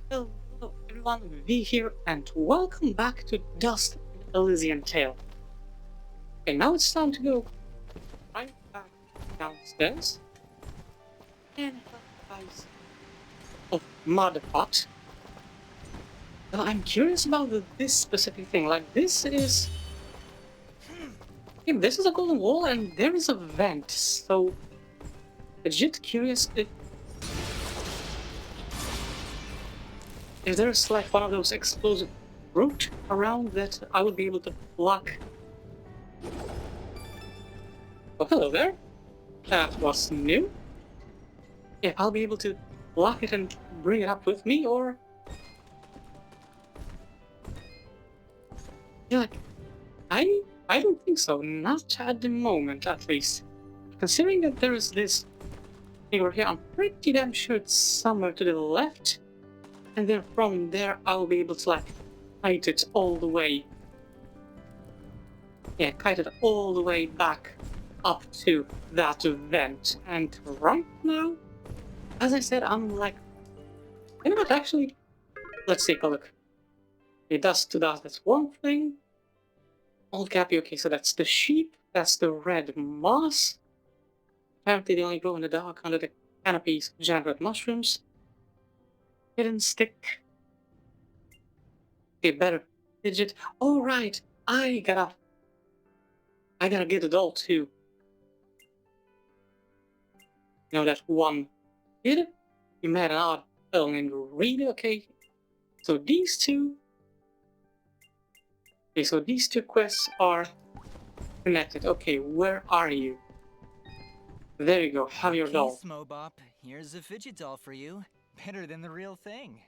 Hello everyone, V here, and welcome back to Dust Elysian Tail. Okay, now it's time to go right back downstairs and help guys of Mudpot. Now I'm curious about this specific thing. Like this is a golden wall and there is a vent, so legit curious if there's like one of those explosive root around that I would be able to block. Oh, hello there. That was new. Yeah, I'll be able to block it and bring it up with me, or... Yeah, like, I don't think so. Not at the moment, at least. Considering that there is this thing over here, I'm pretty damn sure it's somewhere to the left. And then from there, I'll be able to, like, kite it all the way. Yeah, kite it all the way back up to that vent. And right now, as I said, I'm like, you know what, actually, let's take a look. It does to dust, that's one thing. Old Cappy, okay, so that's the sheep, that's the red moss. Apparently they only grow in the dark under the canopies of giant red mushrooms. Hidden stick. Okay, better fidget. Oh right, I gotta get it all too. You know that one kid? You met an odd fellow named Reed, okay? So these two... Okay, so these two quests are connected. Okay, where are you? There you go, have your doll. Smobop, here's a fidget doll for you. Better than the real thing.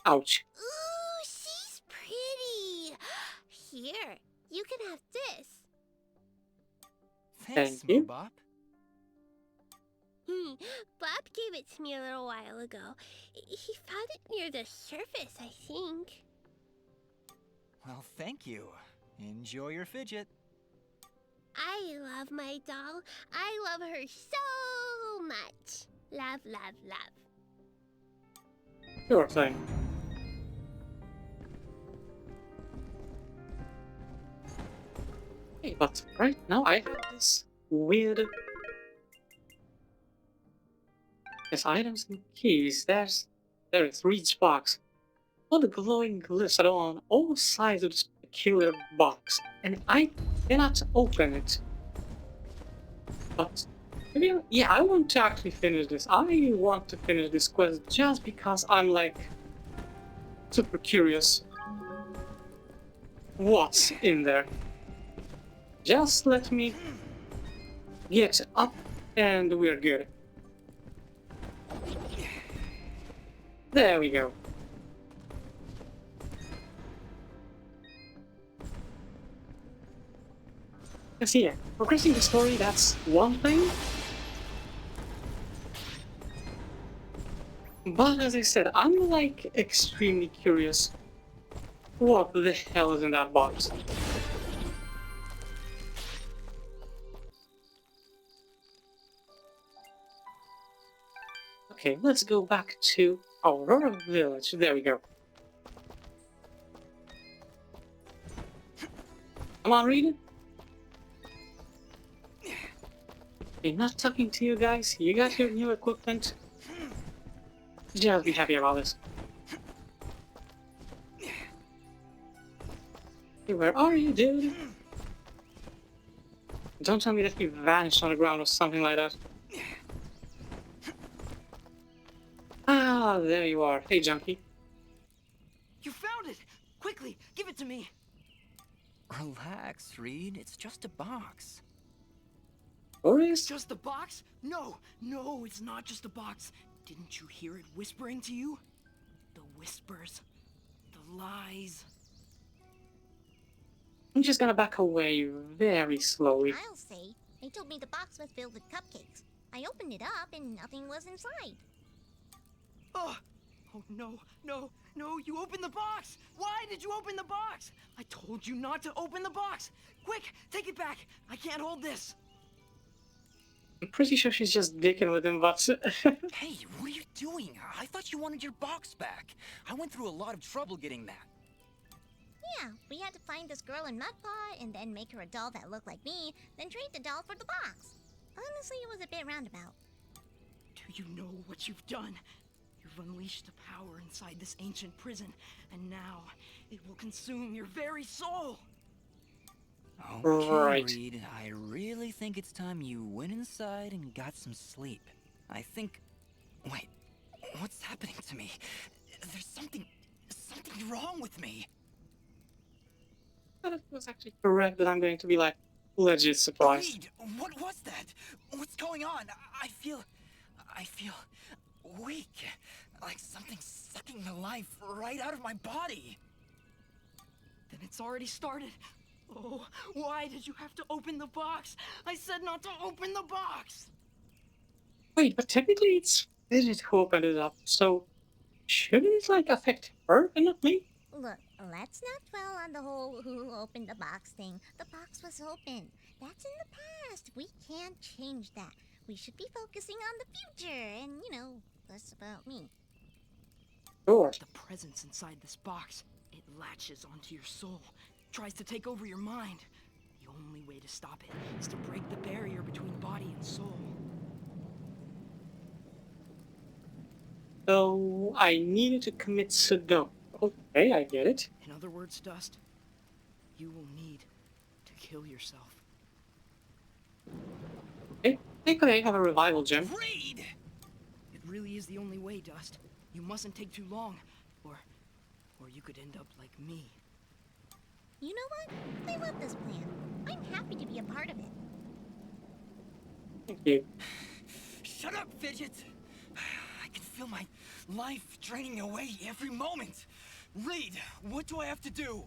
Ouch. Ooh, she's pretty. Here, you can have this. Thanks, Thank you. Smobop. Bob gave it to me a little while ago. He found it near the surface, I think. Well, thank you. Enjoy your fidget. I love my doll. I love her so much. Love, love, love. Sure thing. Okay, but right now I have this weird... Yes, items and keys. There is Reed's box. All the glowing glyphs are on all sides of this peculiar box, and I cannot open it. But maybe yeah, I want to actually finish this. I want to finish this quest just because I'm like super curious what's in there. Just let me get up and we're good. There we go. Because yeah, progressing the story, that's one thing. But as I said, I'm like extremely curious what the hell is in that box. Okay, let's go back to Aurora Village. There we go. Come on, Reed. Okay, not talking to you guys. You got your new equipment. Just be happy about this. Hey, where are you, dude? Don't tell me that you vanished on the ground or something like that. Ah, there you are. Hey, junkie. You found it! Quickly, give it to me! Relax, Reed. It's just a box. Boris? Just a box? No, it's not just a box. Didn't you hear it whispering to you? The whispers. The lies. I'm just gonna back away very slowly. I'll say. They told me the box was filled with cupcakes. I opened it up and nothing was inside. Oh no, you opened the box! Why did you open the box? I told you not to open the box! Quick, take it back! I can't hold this! I'm pretty sure she's just dicking with him, but... Hey, what are you doing? I thought you wanted your box back. I went through a lot of trouble getting that. Yeah, we had to find this girl in Mudpot and then make her a doll that looked like me, then trade the doll for the box. Honestly, it was a bit roundabout. Do you know what you've done? You've unleashed the power inside this ancient prison, and now it will consume your very soul. Okay, Right. Reed, I really think it's time you went inside and got some sleep. I think... Wait, what's happening to me? There's something wrong with me. But it was actually correct that I'm going to be like legit surprised. Reed, what was that? What's going on? I feel weak. Like something's sucking the life right out of my body. Then it's already started. Oh, why did you have to open the box? I said not to open the box! Wait, but technically it's Fidget who opened it up, so shouldn't it like affect her and not me? Look, let's not dwell on the whole who opened the box thing. The box was open. That's in the past. We can't change that. We should be focusing on the future and, less about me. Sure. The presence inside this box, it latches onto your soul, tries to take over your mind. The only way to stop it is to break the barrier between body and soul. So I needed to commit Sudoku. Okay, I get it. In other words, Dust, you will need to kill yourself. Okay, thankfully I have a revival gem. Reed! It really is the only way, Dust. You mustn't take too long, or you could end up like me. You know what? I love this plan. I'm happy to be a part of it. Thank you. Shut up, Fidget! I can feel my life draining away every moment. Reed, what do I have to do?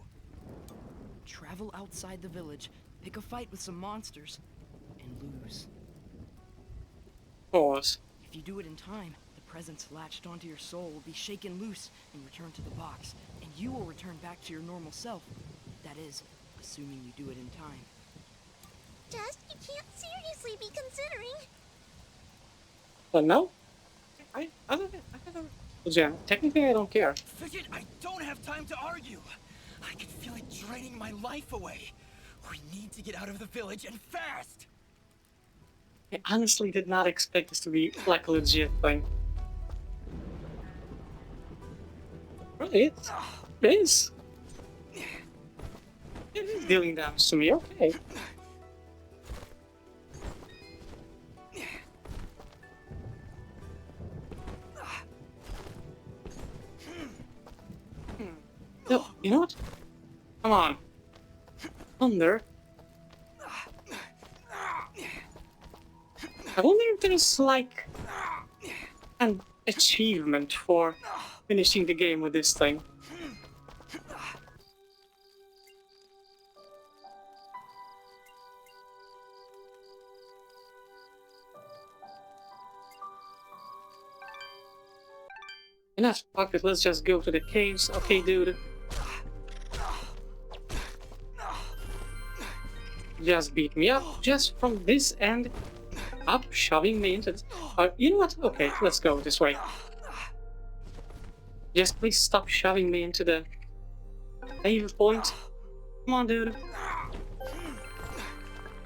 Travel outside the village, pick a fight with some monsters, and lose. Pause. If you do it in time, the presence latched onto your soul will be shaken loose and returned to the box, and you will return back to your normal self. That is, assuming you do it in time. Just, you can't seriously be considering. But no, I have a gem. Technically, I don't care. Fidget, I don't have time to argue. I can feel it draining my life away. We need to get out of the village and fast. I honestly did not expect this to be like a legit thing. Really, it is. It is dealing damage to me. Okay. No, you know what? Come on. Thunder. I wonder if there's like an achievement for finishing the game with this thing. Enough, fuck it, let's just go to the caves. Okay, dude. Just beat me up, just from this end, up, shoving me into this. You know what? Okay, let's go this way. Just please stop shoving me into the save point. Come on, dude.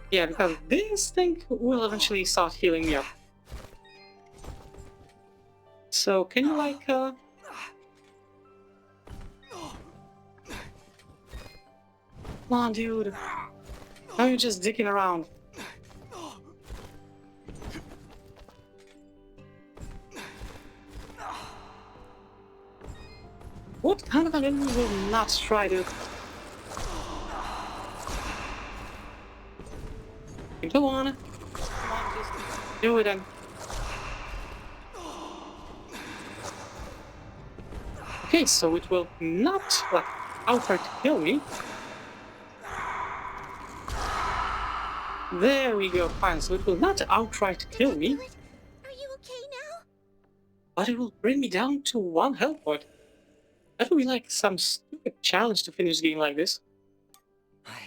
Yeah, because this thing will eventually start healing me up. So, can you like, Come on, dude. Now you're just dicking around. What kind of an enemy will not try to... Go on. Come on, just do it then. Okay, so it will not, like, outright kill me. There we go, fine. So it will not outright kill me, Are you okay now? but it will bring me down to 1 health point. That would be like some stupid challenge to finish a game like this. I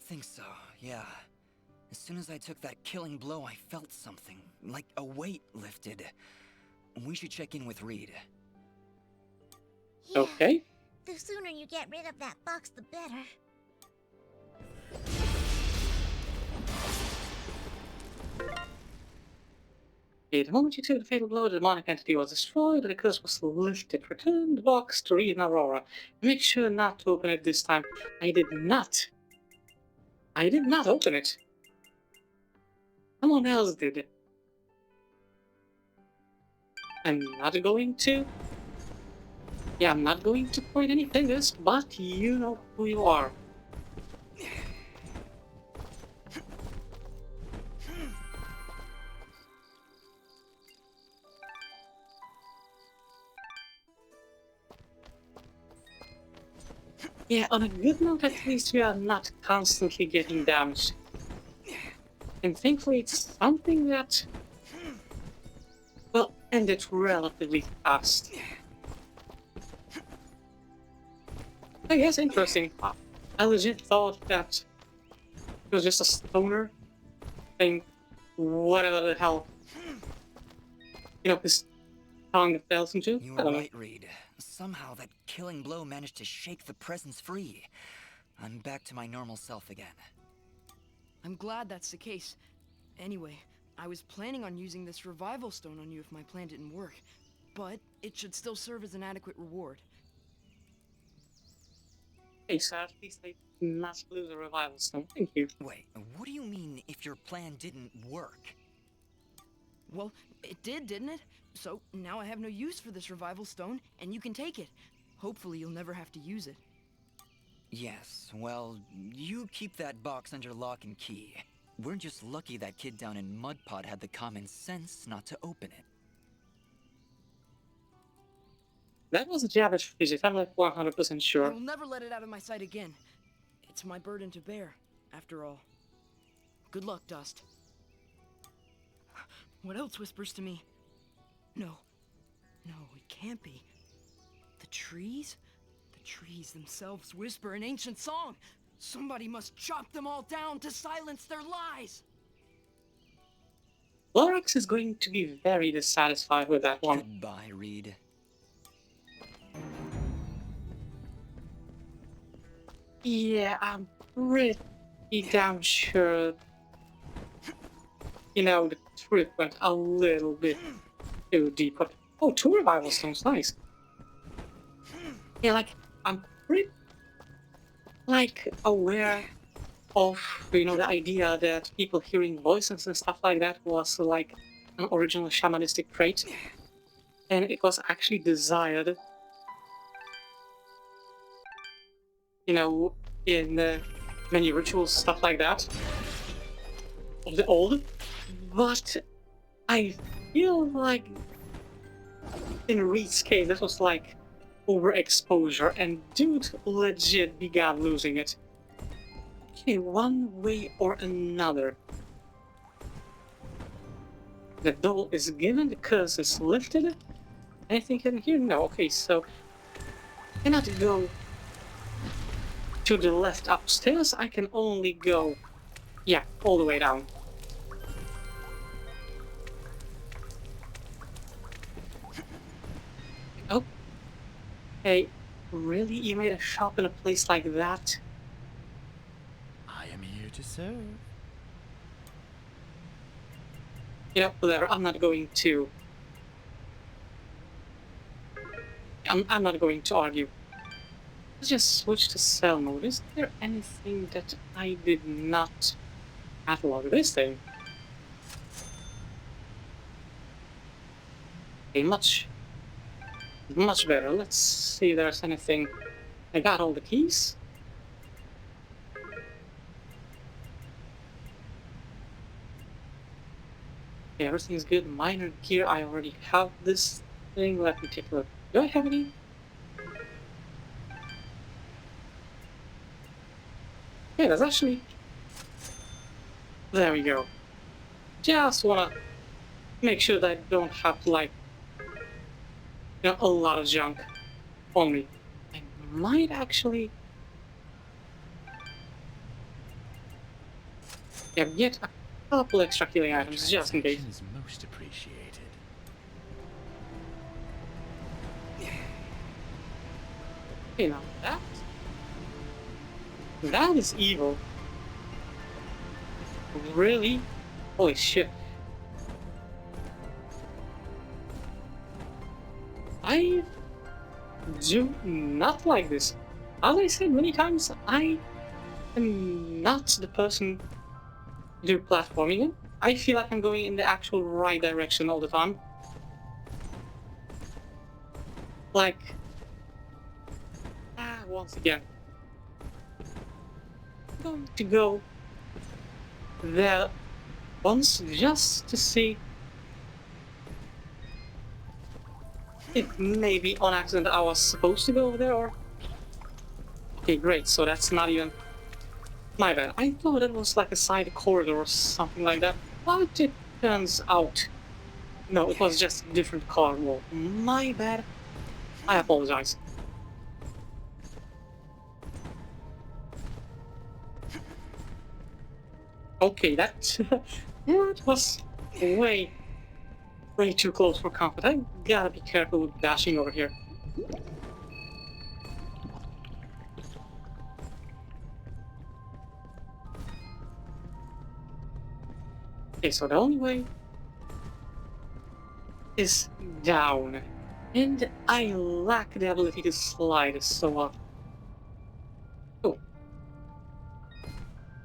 think so, yeah. As soon as I took that killing blow, I felt something, like a weight lifted. we should check in with Reed. Yeah, Okay. the sooner you get rid of that box, the better. Okay, the moment you took the fatal blow, the demonic entity was destroyed, the curse was lifted. Return the box to Reed and Aurora. Make sure not to open it this time. I did not open it. Someone else did. I'm not going to. Yeah, I'm not going to point any fingers, but you know who you are. Yeah, on a good note, at least we are not constantly getting damaged. And thankfully, it's something that, well, ended relatively fast. I guess interesting. I legit thought that it was just a stoner thing, whatever the hell, his tongue fell into. You I were don't know. right, Reed. Somehow that killing blow managed to shake the presence free. I'm back to my normal self again. I'm glad that's the case. Anyway, I was planning on using this revival stone on you if my plan didn't work, but it should still serve as an adequate reward. Okay, so at least I did not lose a revival stone. Thank you. Wait, what do you mean if your plan didn't work? Well, it did, didn't it? So now I have no use for this revival stone, and you can take it. Hopefully you'll never have to use it. Yes, well, you keep that box under lock and key. We're just lucky that kid down in Mudpot had the common sense not to open it. That was a jab at physics, I'm like 100% I sure. will never let it out of my sight again. It's my burden to bear, after all. Good luck, Dust. What else whispers to me? No, it can't be. The trees? The trees themselves whisper an ancient song. Somebody must chop them all down to silence their lies. Lorax is going to be very dissatisfied with that one. Goodbye, Reed. Yeah, I'm pretty damn sure, the trip went a little bit too deep. But, oh, 2 revival stones, nice. Yeah, I'm pretty, aware of, the idea that people hearing voices and stuff like that was, an original shamanistic trait. And it was actually desired, in many rituals, stuff like that, of the old. But I feel like in Reed's case, this was overexposure, and dude legit began losing it. Okay, one way or another. The doll is given, the curse is lifted. Anything in here? No. Okay, so I cannot go to the left upstairs. I can only go, yeah, all the way down. Oh. Hey, really? You made a shop in a place like that? I am here to serve. Whatever, I'm not going to... I'm not going to argue. Let's just switch to sell mode. Is there anything that I did not catalog this thing? Okay, much better. Let's see if there's anything. I got all the keys. Okay, everything's good. Minor gear, I already have this thing. Let me take a look. Do I have any? Yeah, there's actually... There we go. Just wanna make sure that I don't have a lot of junk on me. I might actually get a couple extra healing items just in case. Is most appreciated. Okay, now that is evil. Really? Holy shit. I do not like this. As I said many times, I am not the person to do platforming in. I feel like I'm going in the actual right direction all the time. Like, once again, I'm going to go there once just to see if maybe on accident I was supposed to go over there or... Okay, great, so that's not even my bad. I thought it was like a side corridor or something like that, but it turns out no, it was just a different color wall. My bad. I apologize. Okay, that was way too close for comfort. I gotta be careful with dashing over here. Okay, so the only way is down. And I lack the ability to slide, so oh.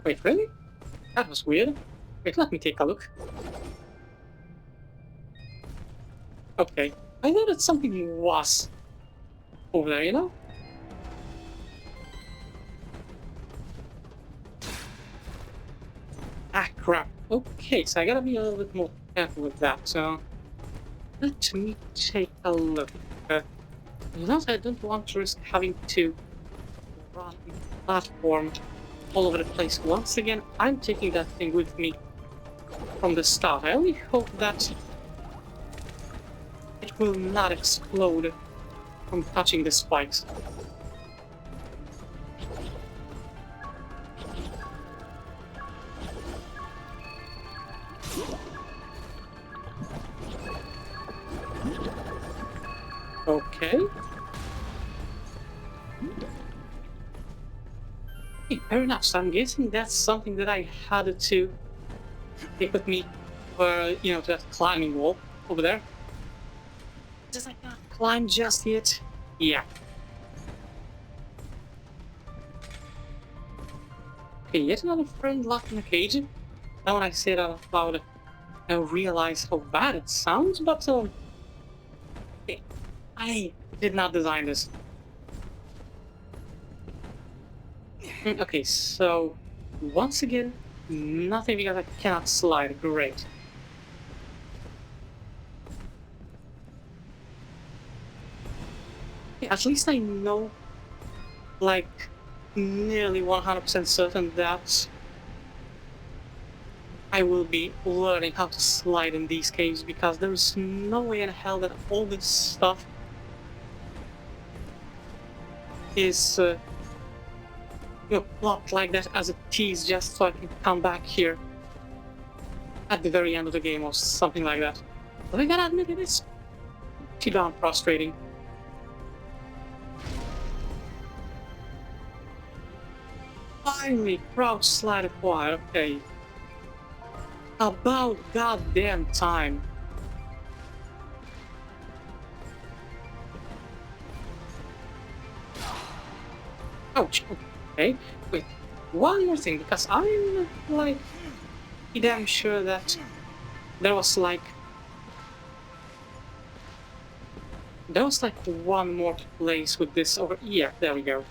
Wait, really? That was weird. Wait, let me take a look. Okay, I thought that something was over there, you know? Ah, crap. Okay, so I gotta be a little bit more careful with that, so... Let me take a look. Because I don't want to risk having to run the platform all over the place. Once again, I'm taking that thing with me from the start. I only hope that it will not explode from touching the spikes. Okay. Okay, fair enough. So I'm guessing that's something that I had to take with me for, you know, to that climbing wall over there. Does I not climb just yet? Yeah. Okay, yet another friend locked in a cage. Now when I say that out loud, I realize how bad it sounds, but okay, I did not design this. Okay, so once again, nothing because I cannot slide. Great. Okay, at least I know, like, nearly 100% certain that I will be learning how to slide in these caves, because there's no way in hell that all this stuff is you know, plopped like that as a tease just so I can come back here at the very end of the game or something like that. But I gotta admit, it is too darn frustrating. Finally, crouch slide acquired. Okay. About goddamn time. Ouch. Okay. Wait. One more thing, because I'm like damn sure that there was like one more place with this over. Yeah, there we go.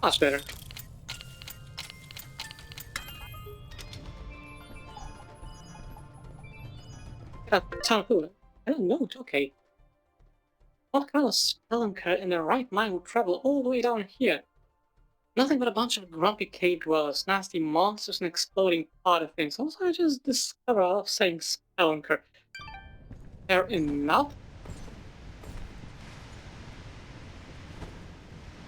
Much better. A ton of food. I don't know. Okay. What kind of spelunker in their right mind would travel all the way down here? Nothing but a bunch of grumpy cave dwellers, nasty monsters, and exploding party things. Also, I just discovered I love saying spelunker. Fair enough.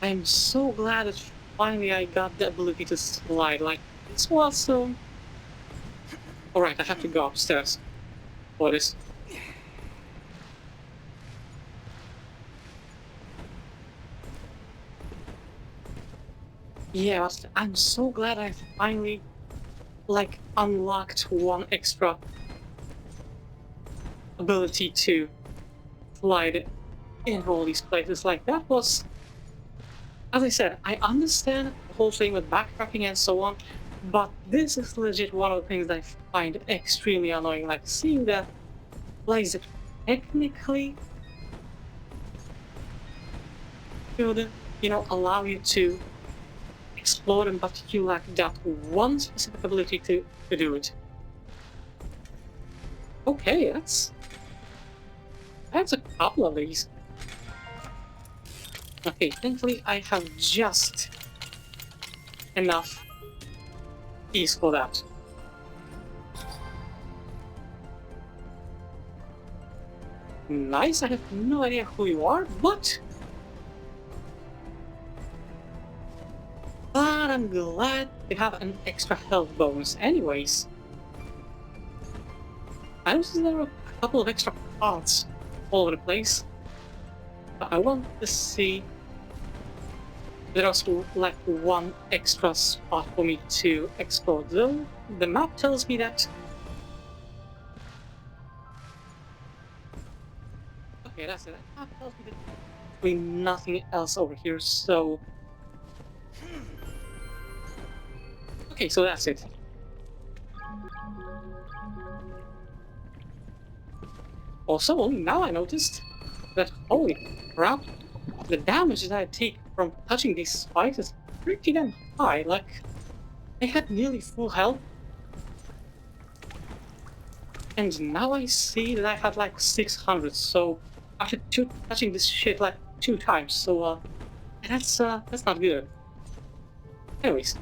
I'm so glad that finally I got the ability to slide. Like, this was Alright, I have to go upstairs for this. Yeah, but I'm so glad I finally, like, unlocked one extra ability to slide in all these places. Like, that was, as I said, I understand the whole thing with backtracking and so on, but this is legit one of the things I find extremely annoying. Like, seeing that place that technically should, allow you to explore them, but you lack that one specific ability to do it. Okay, that's a couple of these. Okay, thankfully I have just enough keys for that. Nice, I have no idea who you are, but I'm glad to have an extra health bonus anyways. I noticed there are a couple of extra parts all over the place, but I want to see if there's like one extra spot for me to explore. Though the map tells me that. Okay, that's it. The map tells me that there's nothing else over here, so. Okay, so that's it. Also, only now I noticed that, holy crap, the damage that I take from touching these spikes is pretty damn high. Like, I had nearly full health. And now I see that I had like 600, so after touching this shit like 2 times, so that's not good. Anyways,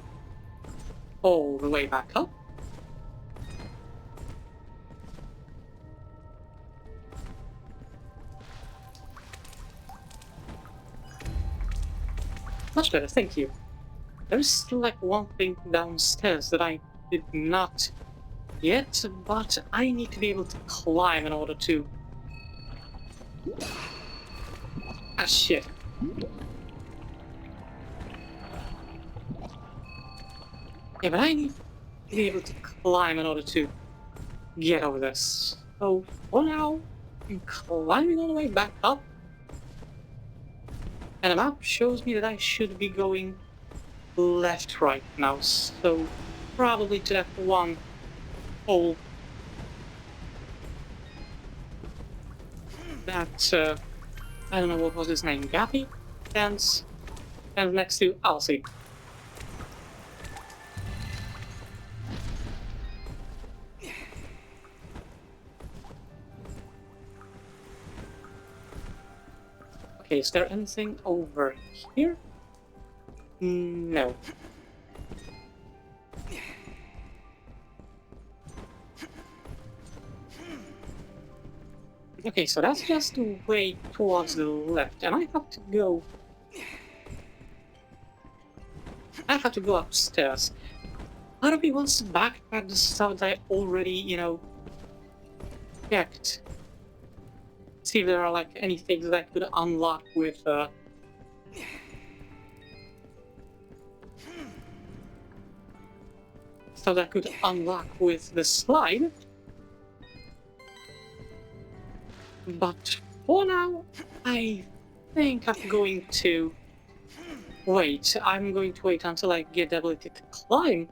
all the way back up. Much better, thank you. There's still like one thing downstairs that I did not get, but I need to be able to climb in order to... Ah, shit. Yeah, but I need to be able to climb in order to get over this. So, for now, I'm climbing all the way back up. And the map shows me that I should be going left right now, so probably to that one hole that, I don't know what was his name, Gappy? And next to Alcy. Okay, is there anything over here? No. Okay, so that's just the way towards the left, and I have to go... upstairs. Part of me wants to backtrack the stuff that I already, checked. See if there are like any things that I could unlock with stuff that I could unlock with the slide. But for now, I think I'm going to wait. I'm going to wait until I get the ability to climb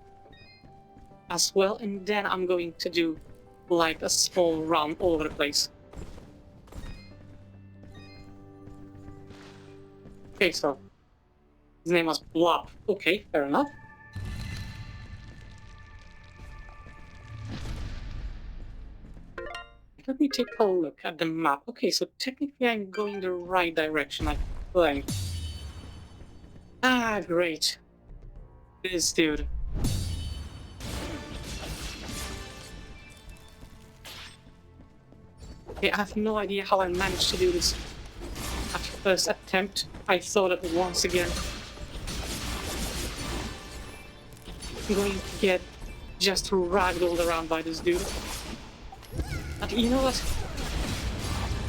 as well, and then I'm going to do like a small run all over the place. Okay, so his name was Blob. Okay, fair enough. Let me take a look at the map. Okay, so technically I'm going the right direction, I think. Ah, great. This dude. Okay, I have no idea how I managed to do this at first attempt. I thought that once again I'm going to get just ragdolled around by this dude. But you know what?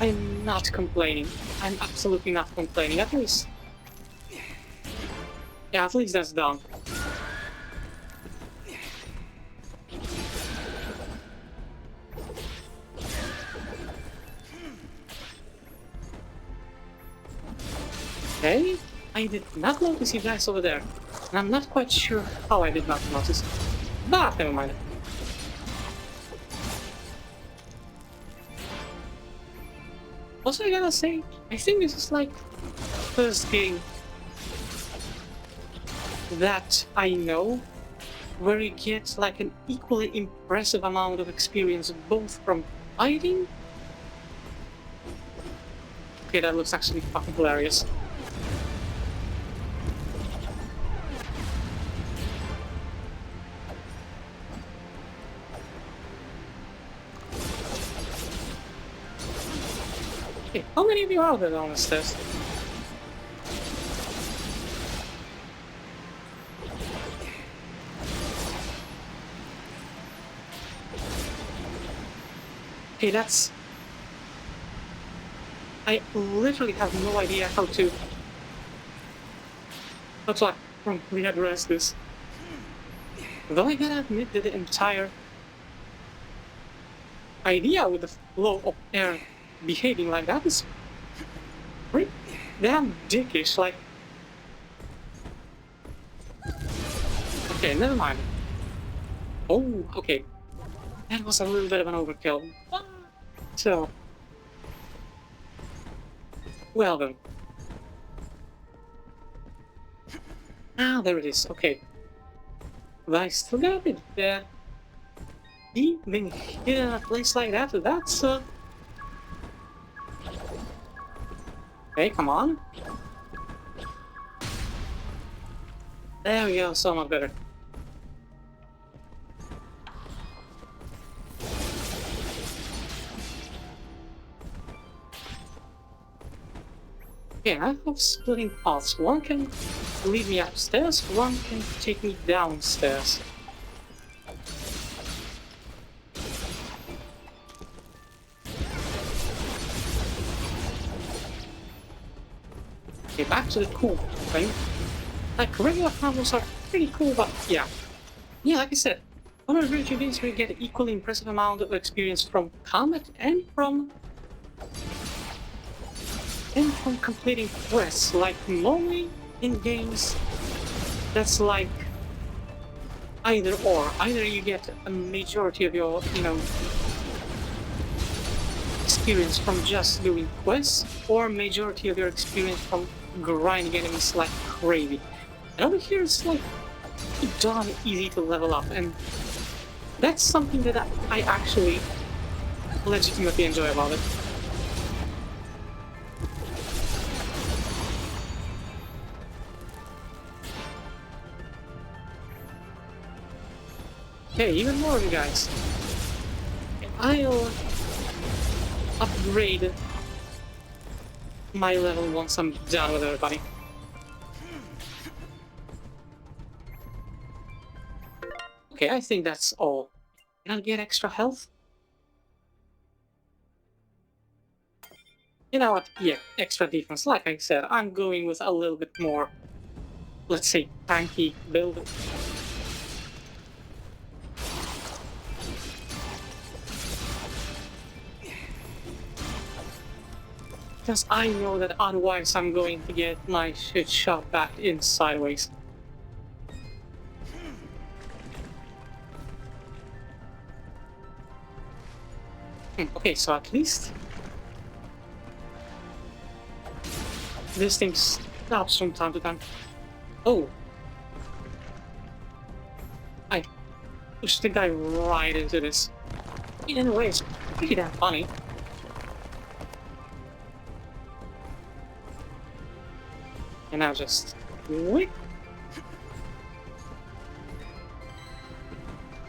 I'm not complaining. I'm absolutely not complaining. At least Yeah, at least that's done. Okay, I did not notice you guys over there. And I'm not quite sure how I did not notice. But never mind. Also, I gotta say, I think this is like first game that I know where you get like an equally impressive amount of experience both from fighting. Okay, that looks actually fucking hilarious. Okay, how many of you are there on this test? Okay, that's... I literally have no idea how to like properly address this. Though I gotta admit that the entire idea with the flow of air behaving like that is pretty damn dickish, like... Okay, never mind. Oh, okay. That was a little bit of an overkill. So... Well then. Ah, there it is, okay. But I still got a bit there. Being hidden in a place like that, that's Hey, come on. There we go, so much better. Okay, I have splitting paths. One can lead me upstairs, one can take me downstairs. Okay, back to the cool thing. Like, regular combos are pretty cool, but yeah. Yeah, like I said, one of the virtual games where you get an equally impressive amount of experience from combat and from completing quests. Like, normally in games, that's like either or. Either you get a majority of your, experience from just doing quests, or majority of your experience from grinding enemies like crazy. And over here it's like darn easy to level up, and that's something that I actually legitimately enjoy about it. Okay, even more of you guys. I'll upgrade my level once I'm done with everybody. Okay, I think that's all. Can I get extra health? You know what? Yeah, extra defense. Like I said, I'm going with a little bit more, let's say, tanky build. Because I know that otherwise I'm going to get my shit shot back in sideways. Okay, so at least this thing stops from time to time. Oh! I pushed the guy right into this. In a way, it's pretty damn funny. And now just wait.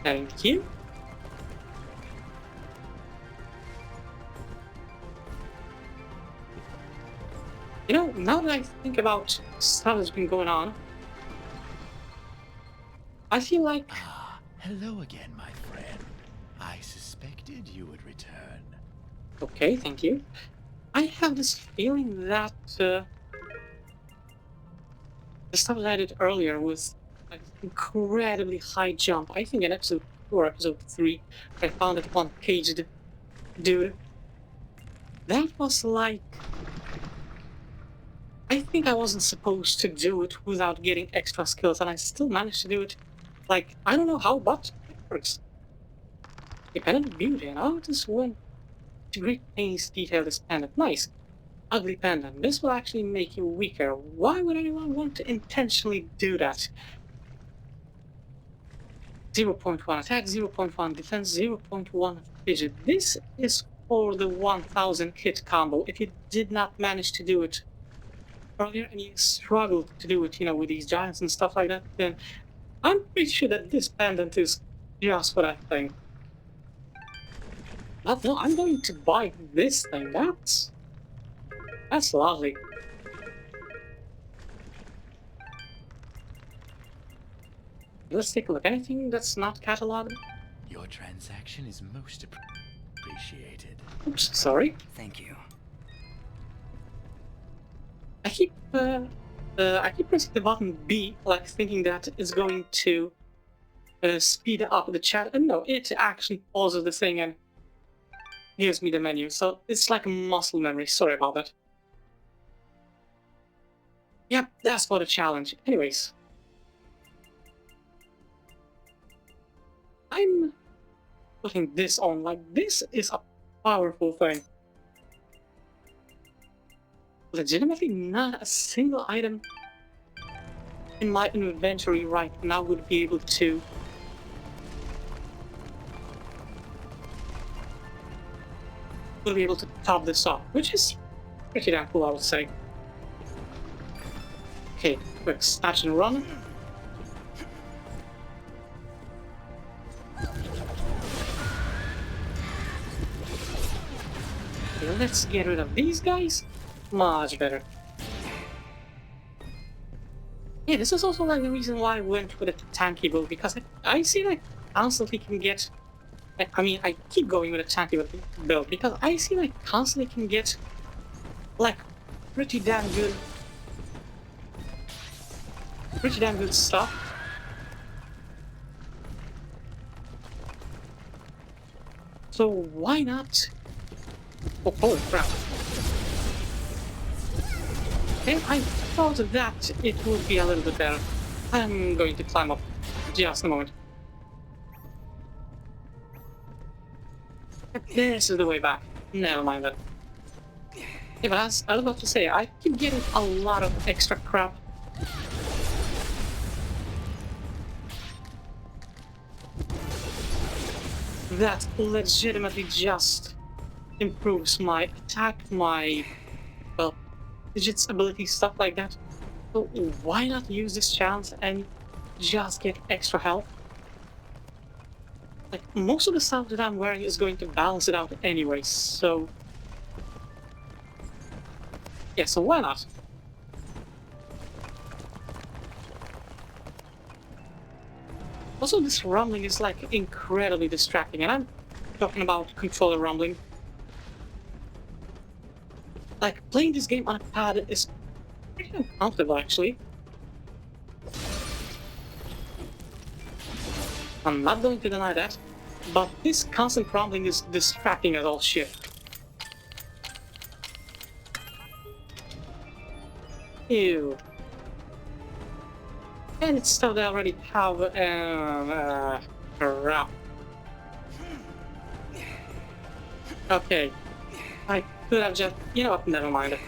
Thank you. You know, now that I think about stuff that's been going on, I feel like... Ah, hello again, my friend. I suspected you would return. Okay, thank you. I have this feeling that the stuff that I did earlier was like incredibly high jump. I think in episode 2 or episode 3, I found that one caged dude. That was like... I think I wasn't supposed to do it without getting extra skills, and I still managed to do it. Like, I don't know how, but it works. Dependent beauty, and oh, this one. Great pains detail this pendant. Nice. Ugly pendant. This will actually make you weaker. Why would anyone want to intentionally do that? 0.1 attack, 0.1 defense, 0.1 fidget. This is for the 1000 hit combo. If you did not manage to do it earlier and you struggled to do it, you know, with these giants and stuff like that, then I'm pretty sure that this pendant is just for that thing. But no, I'm going to buy this thing. That's lovely. Let's take a look. Anything that's not cataloged? Your transaction is most appreciated. Oops, sorry. Thank you. I keep pressing the button B, like thinking that it's going to speed up the chat, and no, it actually pauses the thing and gives me the menu. So it's like a muscle memory. Sorry about that. Yep, that's for the challenge. Anyways, I'm putting this on. Like, this is a powerful thing. Legitimately, not a single item in my inventory right now would be able to top this off, which is pretty damn cool, I would say. Okay, quick snatch and run. Okay, let's get rid of these guys. Much better. Yeah, this is also like the reason why I went with a tanky build, because I see like constantly can get... I mean, I keep going with a tanky build because I see like constantly can get like pretty damn good stuff. So why not? Oh, holy crap. And I thought that it would be a little bit better. I'm going to climb up just a moment. This is the way back. Never mind that. Yeah, but as I was about to say, I keep getting a lot of extra crap. That legitimately just improves my attack, my, well, digits, ability, stuff like that. So why not use this chance and just get extra health? Like, most of the stuff that I'm wearing is going to balance it out anyway, so... yeah, so why not? Also, this rumbling is like incredibly distracting, and I'm talking about controller rumbling. Like, playing this game on a pad is pretty uncomfortable, actually. I'm not going to deny that, but this constant rumbling is distracting as all shit. Ew. And it's stuff that I already have, crap. Okay. I could have just... you know what, never mind.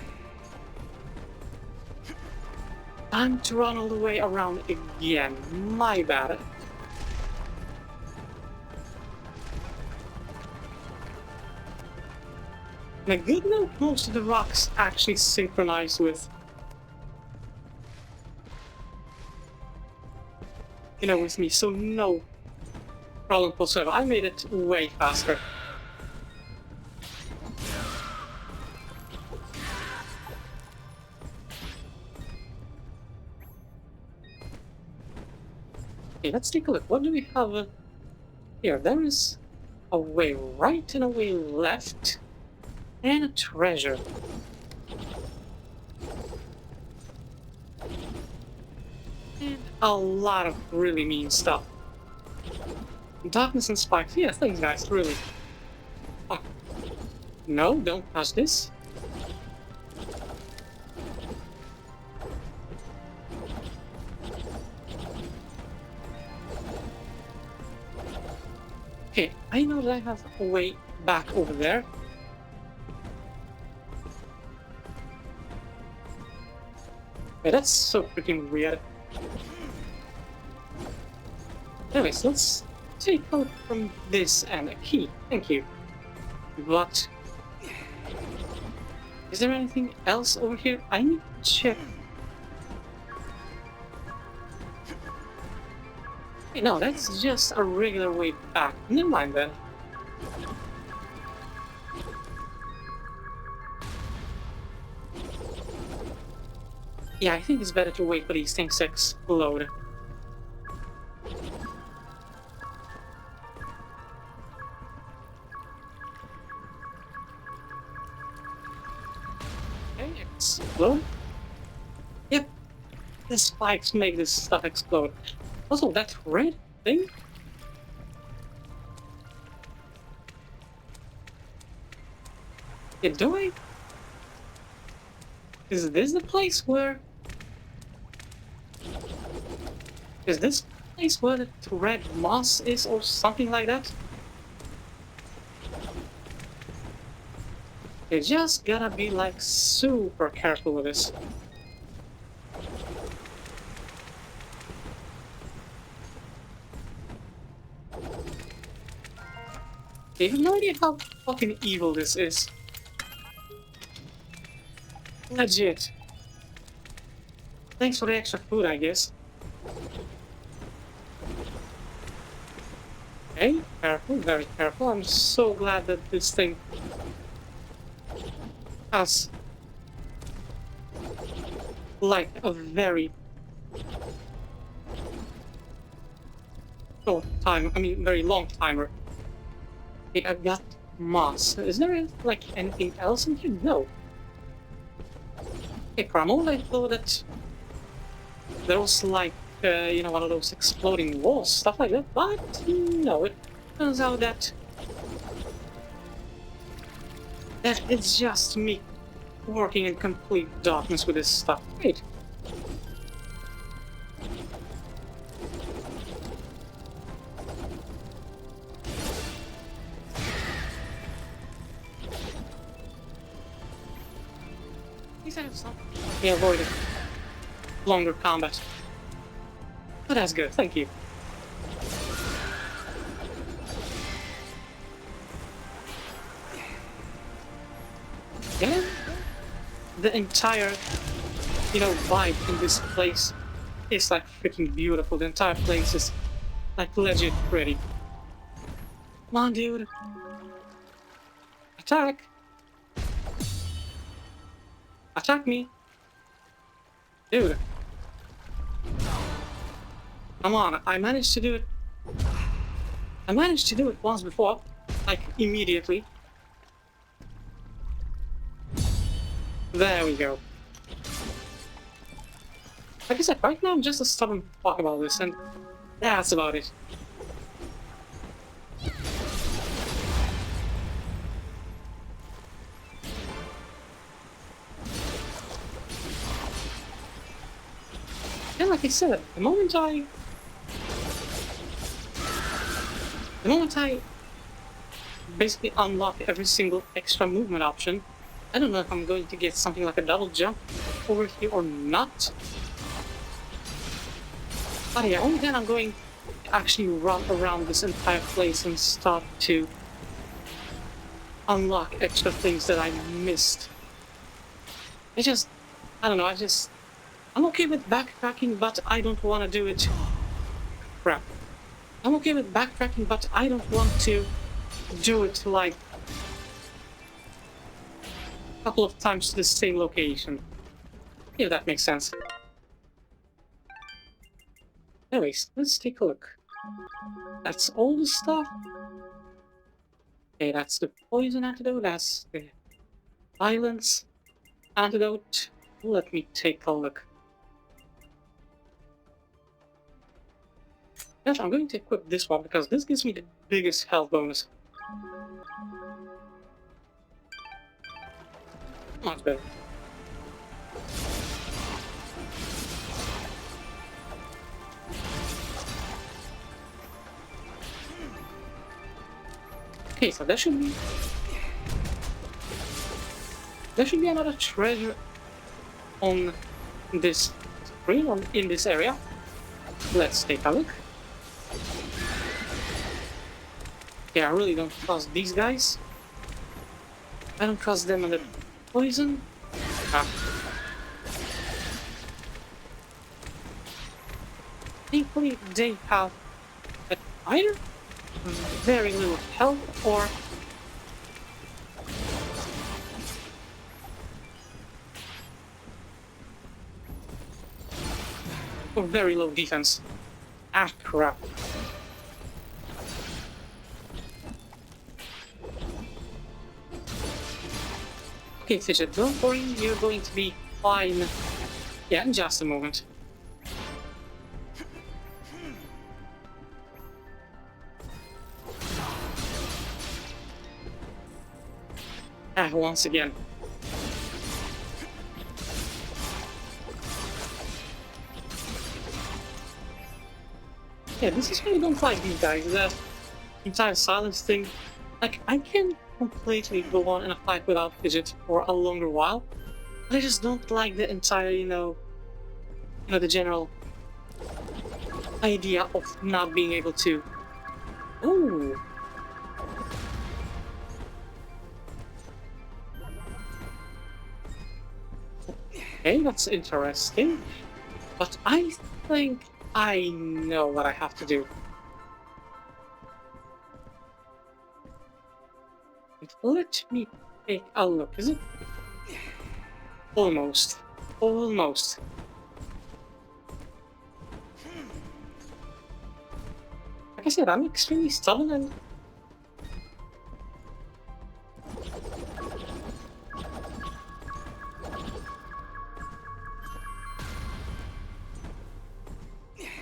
Time to run all the way around again. My bad. And a good note, most of the rocks actually synchronize with... you know, with me, so no problem whatsoever. I made it way faster. Okay, let's take a look. What do we have here? There is a way right and a way left, and a treasure. a lot of really mean stuff. Darkness and spikes. Yeah, thanks guys, really. Oh. No, don't touch this. Okay, I know that I have a way back over there. Okay, that's so freaking weird. Anyways, let's take out from this and a key. Thank you. But is there anything else over here? I need to check. Hey, no, that's just a regular way back. Never mind then. Yeah, I think it's better to wait for these things to explode. Okay, explode. Yep, the spikes make this stuff explode. Also, that red thing? Yeah, do I? Is this the place where... Is this place where the red moss is or something like that? You just gotta be like super careful with this. You have no idea how fucking evil this is. Legit. Thanks for the extra food, I guess. Okay, careful, very careful. I'm so glad that this thing has like a very short time, I mean very long timer. Okay, I've got moss. Is there like anything else in here? No. Okay, Primal, I thought that there was like, you know, one of those exploding walls, stuff like that, but no, it turns out that it's just me working in complete darkness with this stuff. Wait. These have something. He avoided longer combat. But that's good, thank you. Yeah, the entire, you know, vibe in this place is like freaking beautiful. The entire place is like legit pretty. Come on, dude. Attack! Attack me! Dude. Come on, I managed to do it. I managed to do it once before, like immediately. There we go. Like I said, right now I'm just a stubborn fuck about this, and that's about it. And like I said, the moment I basically unlock every single extra movement option, I don't know if I'm going to get something like a double jump over here or not. But yeah, only then I'm going to actually run around this entire place and start to unlock extra things that I missed. I don't know, I'm okay with backtracking, but I don't want to do it. Crap. I'm okay with backtracking, but I don't want to do it like a couple of times to the same location. If that makes sense. Anyways, let's take a look. That's all the stuff. Okay, that's the poison antidote, that's the violence antidote. Let me take a look. Yes, I'm going to equip this one because this gives me the biggest health bonus. Much better. Okay, so there should be another treasure on this screen, or in this area. Let's take a look. Yeah, I really don't trust these guys. I don't trust them under poison. Thankfully, they have either very little health or very low defense. Ah, crap. Okay, Fidget, don't worry, you're going to be fine. Yeah, in just a moment. Ah, once again. Yeah, this is why I don't like these guys. The entire silence thing. Like, I can completely go on in a fight without Fidget for a longer while. But I just don't like the entire, the general idea of not being able to. Ooh. Okay, that's interesting. But I think I know what I have to do. Let me take a look. Is it? Almost. Almost. Like I said, I'm extremely stubborn and...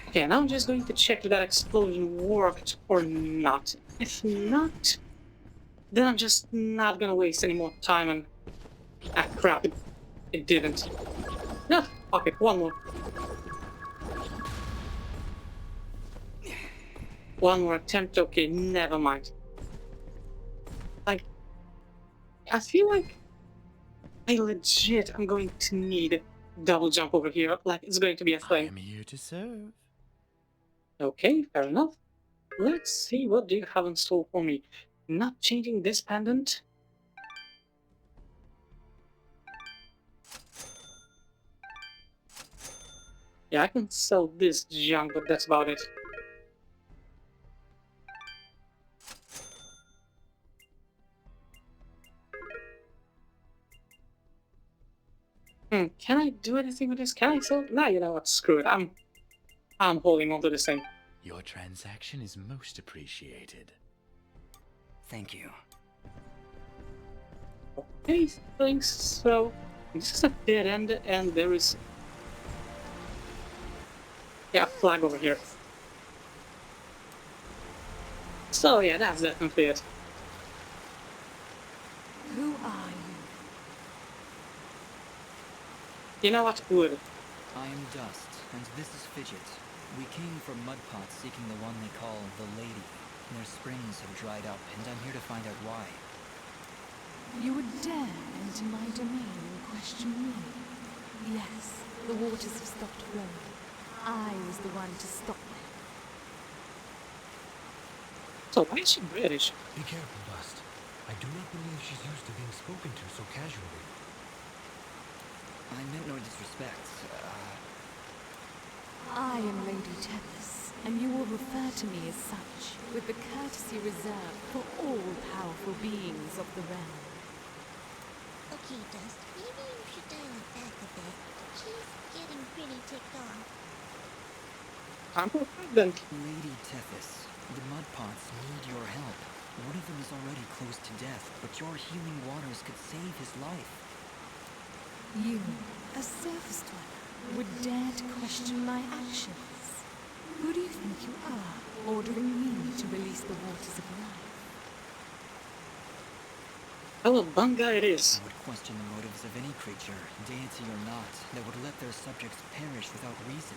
Okay, now I'm just going to check if that explosion worked or not. If not, then I'm just not gonna waste any more time and... Ah, crap, it didn't. No, okay, one more. One more attempt, okay, never mind. Like, I feel like I legit am going to need double jump over here, like it's going to be a I thing. am here to serve. Okay, fair enough. Let's see, what do you have in store for me? Not changing this pendant? Yeah, I can sell this junk, but that's about it. Can I do anything with this? Can I sell? Nah, you know what? Screw it. I'm holding on to this thing. Your transaction is most appreciated. Thank you. Okay, thanks. So this is a dead end, and there is a flag over here. So yeah, that's definitely it. Who are you? You know what? Wood. I am Dust, and this is Fidget. We came from Mudpot seeking the one they call the Lady. Their springs have dried up, and I'm here to find out why. You would dare enter my domain and question me? Yes, the waters have stopped flowing. I was the one to stop them. So why is she British? Be careful, Dust. I do not believe she's used to being spoken to so casually. I meant no disrespect. I am Lady Tethys, and you will refer to me as such, with the courtesy reserved for all powerful beings of the realm. Okay, Dust, maybe you should dial it back a bit. She's getting pretty ticked off. I'm prepared then. Lady Tethys, the Mudpots need your help. One of them is already close to death, but your healing waters could save his life. You, a surface dweller, would dare to question my actions? Who do you think you are, ordering me to release the waters of life? Oh, Bunga it is. I would question the motives of any creature, deity or not, that would let their subjects perish without reason.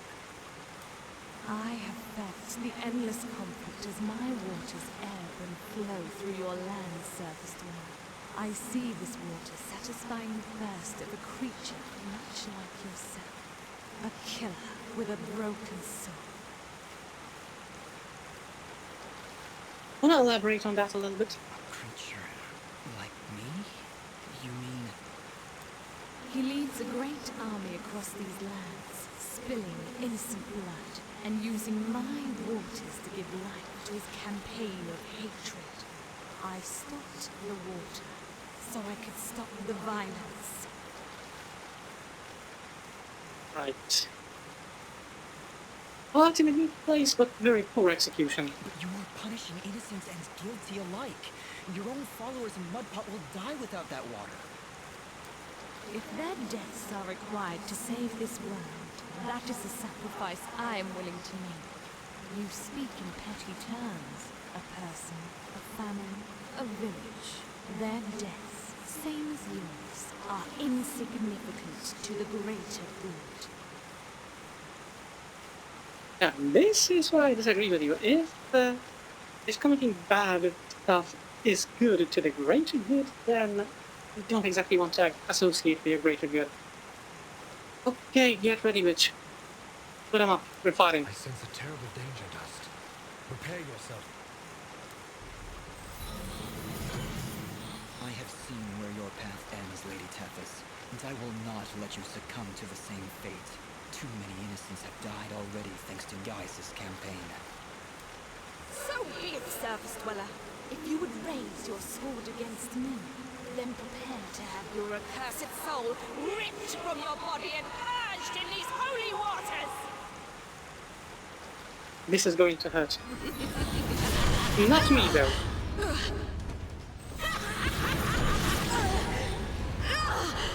I have felt the endless conflict as my waters ebb and flow through your land's surface dweller. I see this water satisfying the thirst of a creature much like yourself. A killer with a broken soul. Want to elaborate on that a little bit? A creature like me? You mean... He leads a great army across these lands, spilling innocent blood, and using my waters to give life to his campaign of hatred. I stopped the water, so I could stop the violence. Right. Ultimately place, but very poor execution. But you are punishing innocents and guilty alike. Your own followers in Mudpot will die without that water. If their deaths are required to save this world, that is a sacrifice I am willing to make. You speak in petty terms. A person, a family, a village. Their deaths, same as yours, are insignificant to the greater good. Now, this is where I disagree with you. If committing bad stuff is good to the greater good, then you don't exactly want to associate with your greater good. Okay, get ready, bitch. Put them up. We're fighting. I sense a terrible danger, Dust. Prepare yourself. I have seen where your path ends, Lady Tethys, and I will not let you succumb to the same fate. Too many innocents have died already thanks to Gaius' campaign. So be it, surface dweller. If you would raise your sword against me, then prepare to have your accursed soul ripped from your body and purged in these holy waters! This is going to hurt. Not me, though.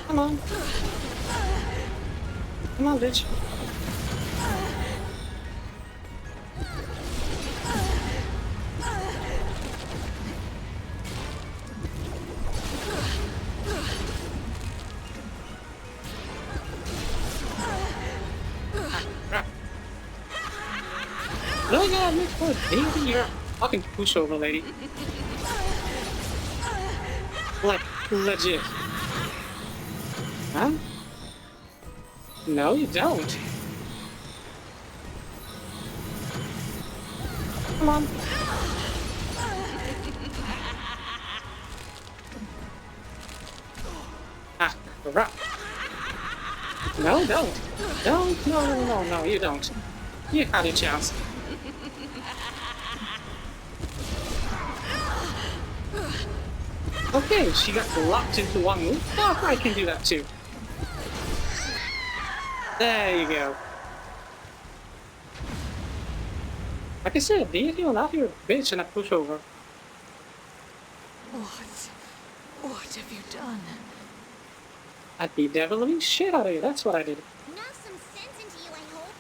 Come on. Come on, bitch. Oh yeah, look for a baby, you're a fucking pushover, lady. Like, legit. Huh? No, you don't. Come on. Ah, crap. No, don't. Don't. No, you don't. You had your chance. Okay, she got locked into one move. Oh, I can do that too. There you go. Like I said, deity or not, you're a bitch and a pushover. What have you done? I'd be deviling shit out of you, that's what I did. Knock some sense into you, I hope.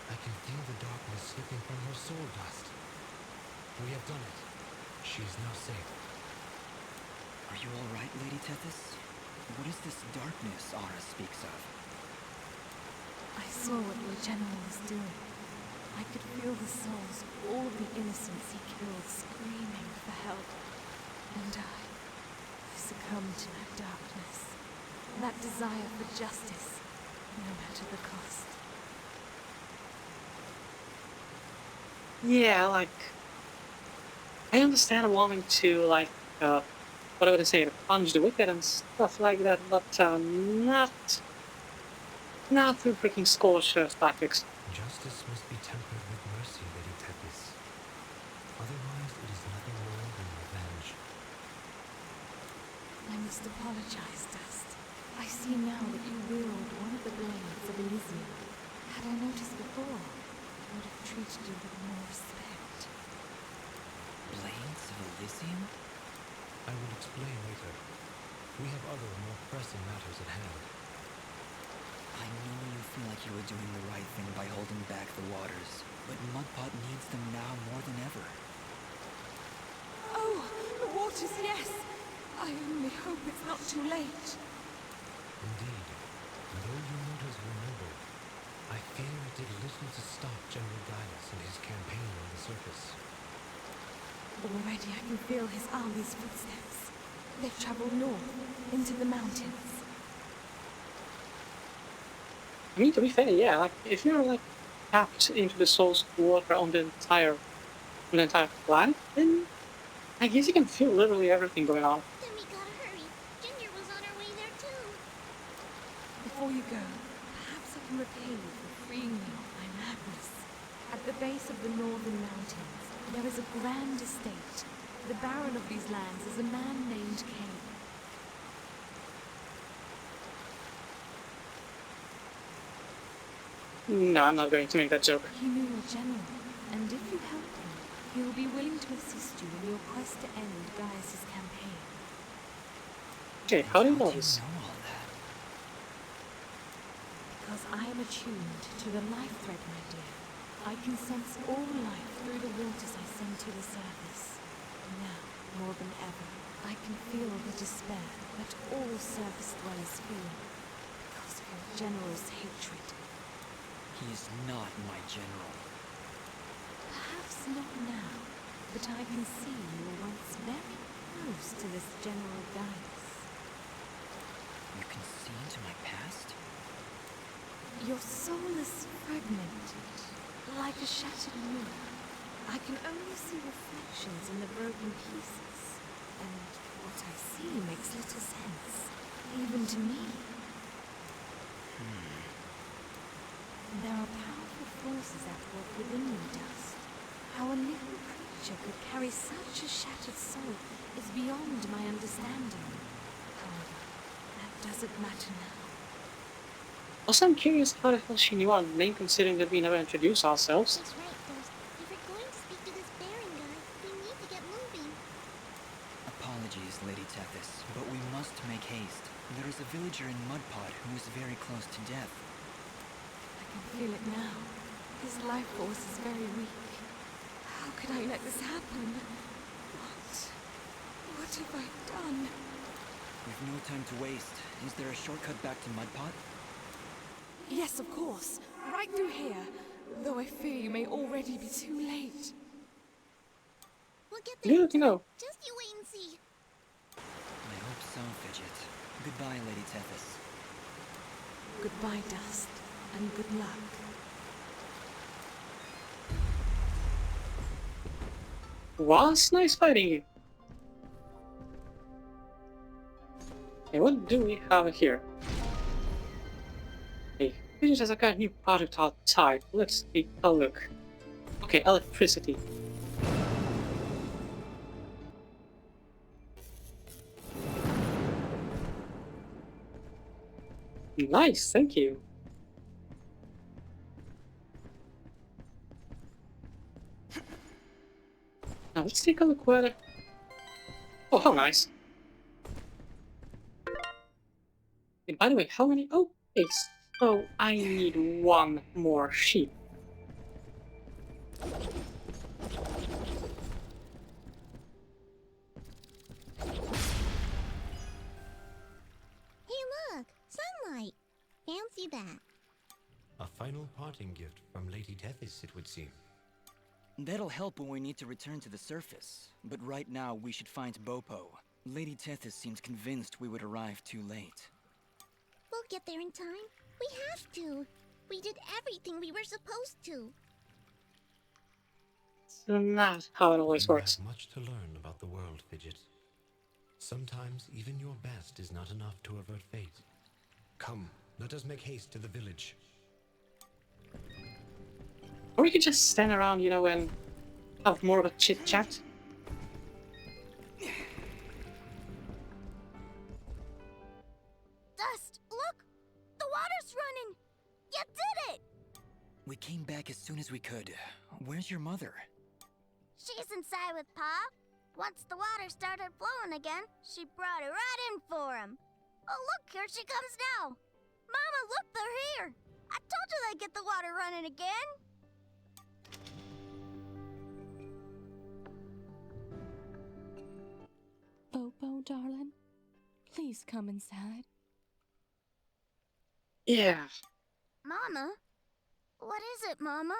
I can feel the darkness slipping from her soul, Dust. We have done it. She is now safe. Are you all right, Lady Tethys? What is this darkness Ara speaks of? I saw what your general was doing. I could feel the souls of all the innocents he killed screaming for help. And I succumbed to that darkness. That desire for justice, no matter the cost. Yeah, like... I understand wanting to, like, what would I say, punch the wicked and stuff like that, but not through freaking scorcher tactics. Justice must be tempered with mercy, Lady Tethys. Otherwise, it is nothing more than revenge. I must apologize, Dust. I see now that you wield one of the blades of Elysian. Had I noticed before, I would have treated you with more respect. Blades of Elysium? I will explain later. We have other, more pressing matters at hand. I know you feel like you were doing the right thing by holding back the waters. but Mudpot needs them now more than ever. Oh, the waters, yes! I only hope it's not too late. Indeed, though your motives were noble, I fear it did little to stop General Gaius in his campaign on the surface. Already I can feel his army's footsteps. They've traveled north, into the mountains. I mean, to be fair, yeah, like, if you're, like, tapped into the soul's water on the entire planet, then I guess you can feel literally everything going on. Then we gotta hurry. Ginger was on her way there too. Before you go, perhaps I can repay you for freeing me of my madness. At the base of the northern mountains, there is a grand estate. The baron of these lands is a man named Cain. No, I'm not going to make that joke. He knew your general, and if you help him, he will be willing to assist you in your quest to end Gaius's campaign. Okay, how do you know How do this? you know all that? Because I am attuned to the life thread, my dear. I can sense all life through the waters I send to the surface. Now, more than ever, I can feel the despair that all surface dwellers feel because of your general's hatred. He is not my general. Perhaps not now, but I can see you were once very close to this General Gaius. You can see into my past? Your soul is fragmented, like a shattered mirror. I can only see reflections in the broken pieces, and what I see makes little sense, even to me. There are powerful forces at work within you, Dust. How a little creature could carry such a shattered soul is beyond my understanding. However, that doesn't matter now. Also, I'm curious how the hell she knew our name, considering that we never introduced ourselves. That's right, Ghost. If we're going to speak to this Baron guy, we need to get moving. Apologies, Lady Tethys, but we must make haste. There is a villager in Mudpot who is very close to death. I can feel it now. His life force is very weak. How could I let this happen? What have I done? We've no time to waste. Is there a shortcut back to Mudpot? Yes, of course. Right through here. Though I fear you may already be too late. We'll get there. Yeah, you know. Just you wait and see. I hope so, Fidget. Goodbye, Lady Tethys. Goodbye, Dust, and good luck. Was nice fighting you. Okay, what do we have here? Okay, Fidget has a kind of new product outside. Let's take a look. Okay, electricity. Nice, thank you. Now let's take a look where. Oh, how nice. And by the way, how many? Oh, okay, so I need one more sheep. Hey, look! Sunlight! Fancy that. A final parting gift from Lady Tethys, it would seem. That'll help when we need to return to the surface. But right now, we should find Bopo. Lady Tethys seems convinced we would arrive too late. We'll get there in time. We have to. We did everything we were supposed to. So that's how it always You works. have much to learn about the world, Fidget. Sometimes even your best is not enough to avert fate. Come, let us make haste to the village. Or we could just stand around, you know, and have more of a chit chat. Dust, look! The water's running! You did it! We came back as soon as we could. Where's your mother? She's inside with Pa. Once the water started flowing again, she brought it right in for him. Oh, look, here she comes now. Mama, look, they're here. I told you they'd get the water running again. darling. Please come inside. Yeah. Mama? What is it, Mama?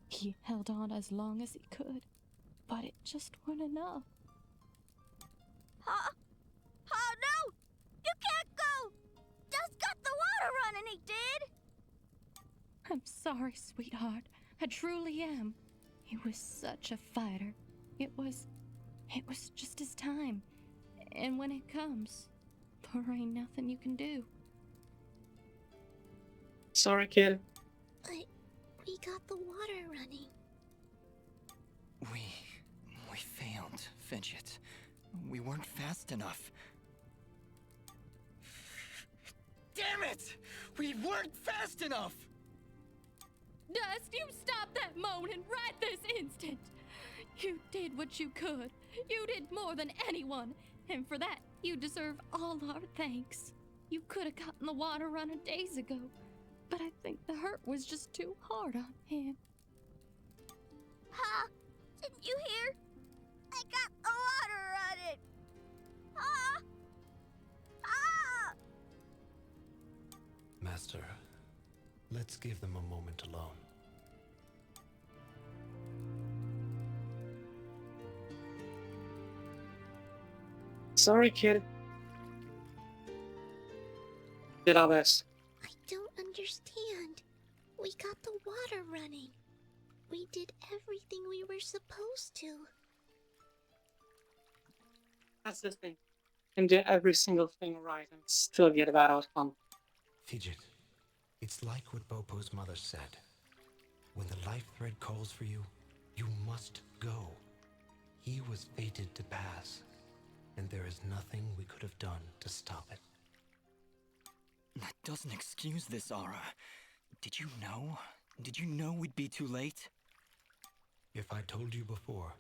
He held on as long as he could, but it just wasn't enough. Huh? Oh no! You can't go! Dust got the water running, he did! I'm sorry, sweetheart. I truly am. He was such a fighter. It was just his time. And when it comes, there ain't nothing you can do. Sorry, kid. But we got the water running. We failed, Fidget. We weren't fast enough. Damn it! We weren't fast enough! Dust, you stop that moaning right this instant! You did what you could. You did more than anyone. And for that, you deserve all our thanks. You could have gotten the water running days ago. But I think the hurt was just too hard on him. Huh? Didn't you hear? I got the water running! Huh? Ah! Master, let's give them a moment alone. Sorry, kid. Did our best. I don't understand. We got the water running. We did everything we were supposed to. That's the thing. And do every single thing right and still get a bad outcome. Fidget, it's like what Bopo's mother said. When the life thread calls for you, you must go. He was fated to pass, and there is nothing we could have done to stop it. That doesn't excuse this, Aura. Did you know? Did you know we'd be too late? If I told you before,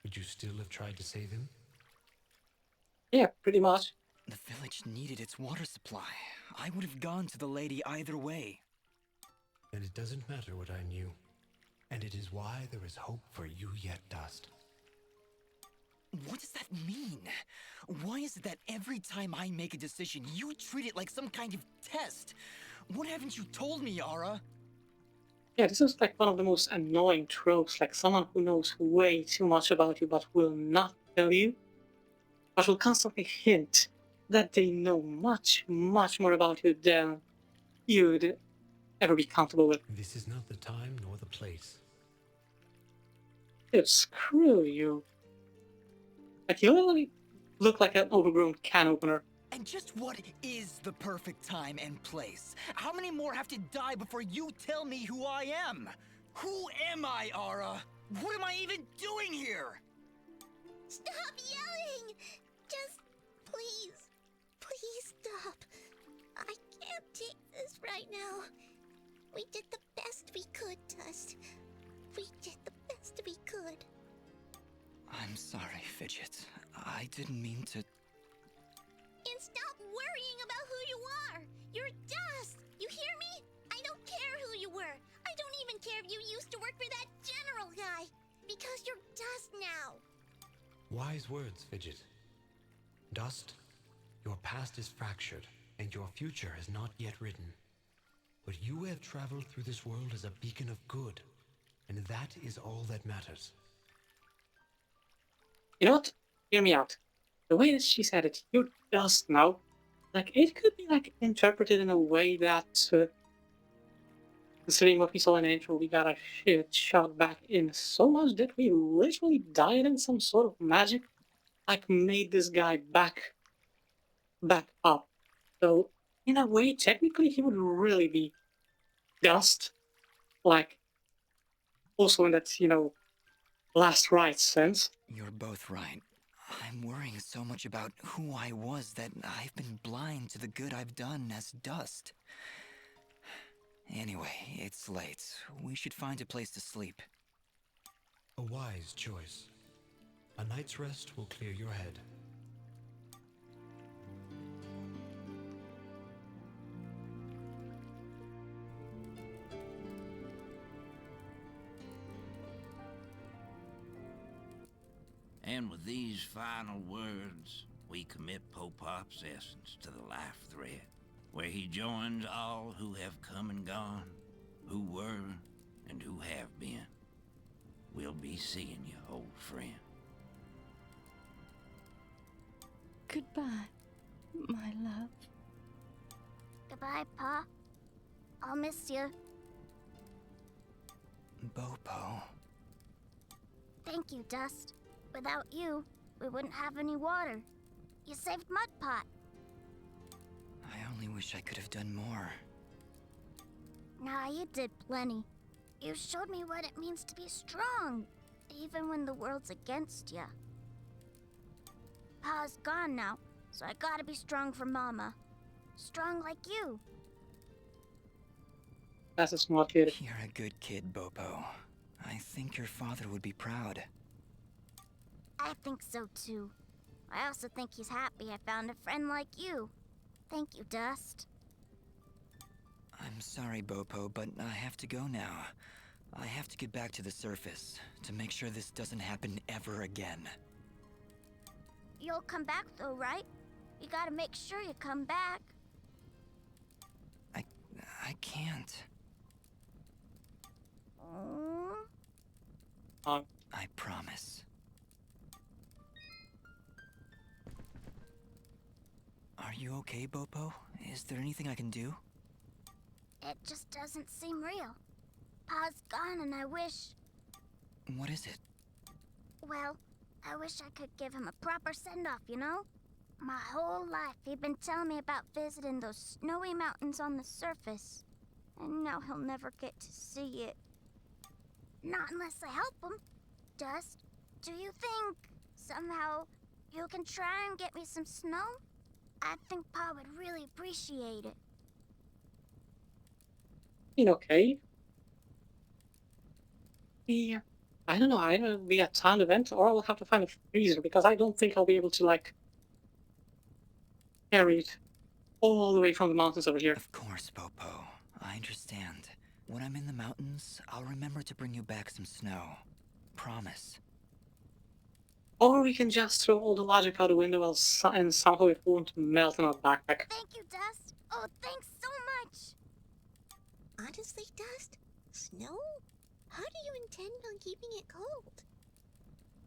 would you still have tried to save him? Yeah, pretty much. The village needed its water supply. I would have gone to the lady either way. And it doesn't matter what I knew. And it is why there is hope for you yet, Dust. What does that mean? Why is it that every time I make a decision, you treat it like some kind of test? What haven't you told me, Yara? Yeah, this is like one of the most annoying tropes, like someone who knows way too much about you but will not tell you, but will constantly hint that they know much, much more about you than you'd ever be comfortable with. This is not the time nor the place. Dude, screw you. Like, you literally look like an overgrown can opener. And just what is the perfect time and place? How many more have to die before you tell me who I am? Who am I, Ara? What am I even doing here? Stop yelling! Just please stop. I can't take this right now. We did the best we could, Dust. We did the best we could. I'm sorry, Fidget. I didn't mean to... And stop worrying about who you are! You're Dust! You hear me? I don't care who you were. I don't even care if you used to work for that general guy. Because you're Dust now. Wise words, Fidget. Dust, your past is fractured, and your future is not yet written. But you have traveled through this world as a beacon of good, and that is all that matters. You know what? Hear me out. The way that she said it, you're Dust now. Like, it could be, like, interpreted in a way that, considering what we saw in the intro, we got a shit shot back in so much that we literally died in some sort of magic, like, made this guy back up. So, in a way, technically, he would really be Dust. Like, also in that, you know, last right sense. You're both right. I'm worrying so much about who I was that I've been blind to the good I've done as Dust. Anyway, it's late. We should find a place to sleep. A wise choice. A night's rest will clear your head. And with these final words, we commit Popop's essence to the life thread, where he joins all who have come and gone, who were and who have been. We'll be seeing you, old friend. Goodbye, my love. Goodbye, Pa. I'll miss you. Bopo. Thank you, Dust. Without you, we wouldn't have any water. You saved Mudpot. I only wish I could have done more. Nah, you did plenty. You showed me what it means to be strong, even when the world's against you. Pa's gone now, so I gotta be strong for Mama. Strong like you. That's a smart kid. You're a good kid, Bopo. I think your father would be proud. I think so too. I also think he's happy I found a friend like you. Thank you, Dust. I'm sorry, Bopo, but I have to go now. I have to get back to the surface to make sure this doesn't happen ever again. You'll come back though, right? You gotta make sure you come back. I can't. Oh. I promise. Are you okay, Bopo? Is there anything I can do? It just doesn't seem real. Pa's gone and I wish... What is it? Well, I wish I could give him a proper send-off, you know? My whole life he'd been telling me about visiting those snowy mountains on the surface. And now he'll never get to see it. Not unless I help him. Dust, do you think somehow you can try and get me some snow? I think Pa would really appreciate it. Okay. Yeah. I don't know, either be a town event or I'll have to find a freezer because I don't think I'll be able to, like, carry it all the way from the mountains over here. Of course, Bopo. I understand. When I'm in the mountains, I'll remember to bring you back some snow. Promise. Or we can just throw all the logic out the window and somehow it won't melt in our backpack. Thank you, Dust. Oh, thanks so much. Honestly, Dust? Snow? How do you intend on keeping it cold?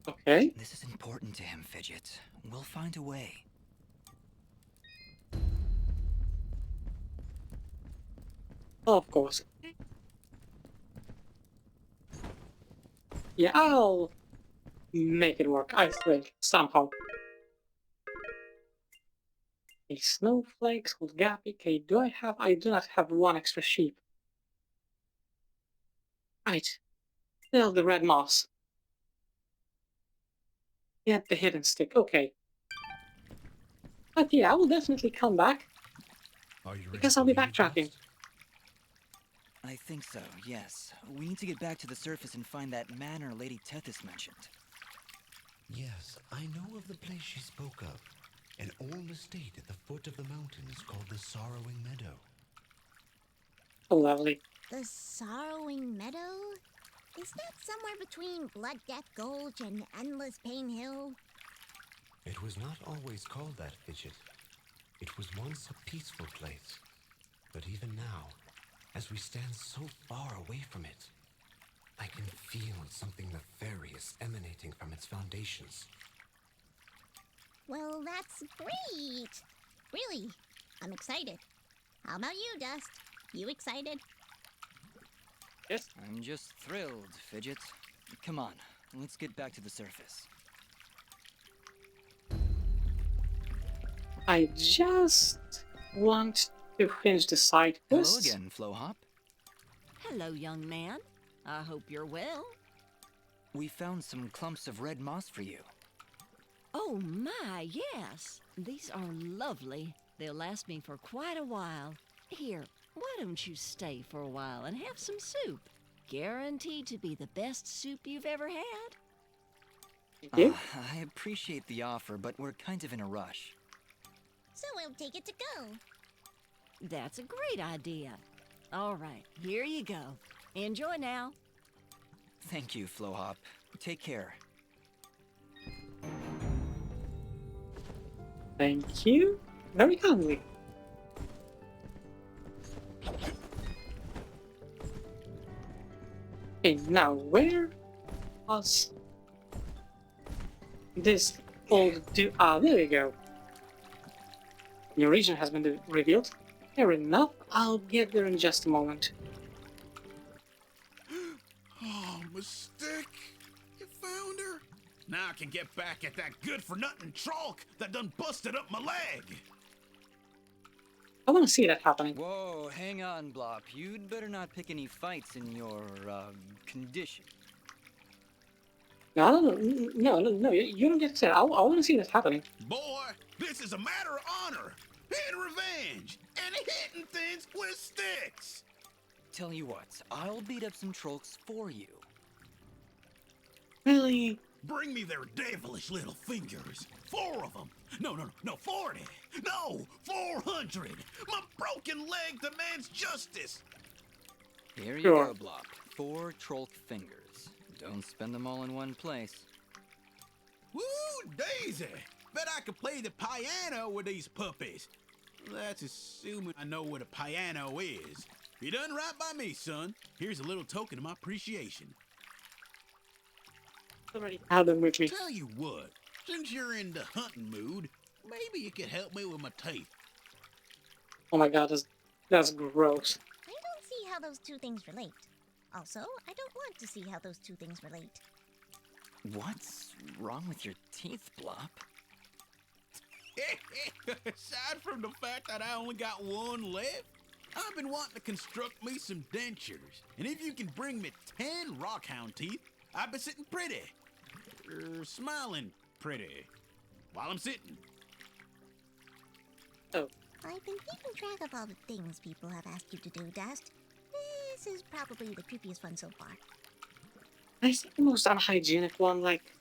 Okay. This is important to him, Fidget. We'll find a way. Of course. Yeah, I'll make it work, I think, somehow. Okay, snowflakes, old gappy. Okay, I do not have one extra sheep. Right. Still the red moss. Get the hidden stick, okay. But yeah, I will definitely come back. Because I'll be backtracking. I think so, yes. We need to get back to the surface and find that manor Lady Tethys mentioned. Yes, I know of the place she spoke of. An old estate at the foot of the mountains called the Sorrowing Meadow. Oh, lovely. The Sorrowing Meadow? Is that somewhere between Blood Death Gulch and Endless Pain Hill? It was not always called that, Fidget. It was once a peaceful place. But even now, as we stand so far away from it, I can feel something nefarious emanating from its foundations. Well, that's great! Really, I'm excited. How about you, Dust? You excited? Yes. I'm just thrilled, Fidget. Come on, let's get back to the surface. I just want to finish the side quest. Hello again, Flowhop. Hello, young man. I hope you're well. We found some clumps of red moss for you. Oh my, yes. These are lovely. They'll last me for quite a while. Here, why don't you stay for a while and have some soup? Guaranteed to be the best soup you've ever had. Thank you. I appreciate the offer, but we're kind of in a rush. So we'll take it to go. That's a great idea. All right, here you go. Enjoy now. Thank you, Flowhop. Take care. Thank you. Very kindly. Okay, now where was this old dude? Ah, there you go. Your region has been revealed. Fair enough, I'll get there in just a moment. Oh, Mystique! You found her? Now I can get back at that good-for-nothing trolk that done busted up my leg! I want to see that happening. Whoa, hang on, Blop. You'd better not pick any fights in your, condition. No, you don't get to say it. I want to see that happening. Boy, this is a matter of honor and revenge and hitting things with sticks! Tell you what, I'll beat up some trolls for you. Really? Bring me their devilish little fingers. 4 of them. No, 40. No, 400. My broken leg demands justice. Here you Sure. go, Blop. 4 troll fingers. Don't spend them all in one place. Woo, Daisy! Bet I could play the piano with these puppies. That's assuming I know what a piano is. You done right by me, son. Here's a little token of my appreciation. Already had them with me. Tell you what, since you're in the hunting mood, maybe you could help me with my teeth. Oh my god, that's gross. I don't see how those two things relate. Also, I don't want to see how those two things relate. What's wrong with your teeth, Blop? Aside from the fact that I only got one left, I've been wanting to construct me some dentures. And if you can bring me 10 rockhound teeth, I've been sitting pretty. Smiling pretty. While I'm sitting. Oh. I've been keeping track of all the things people have asked you to do, Dust. This is probably the creepiest one so far. I think the most unhygienic one, like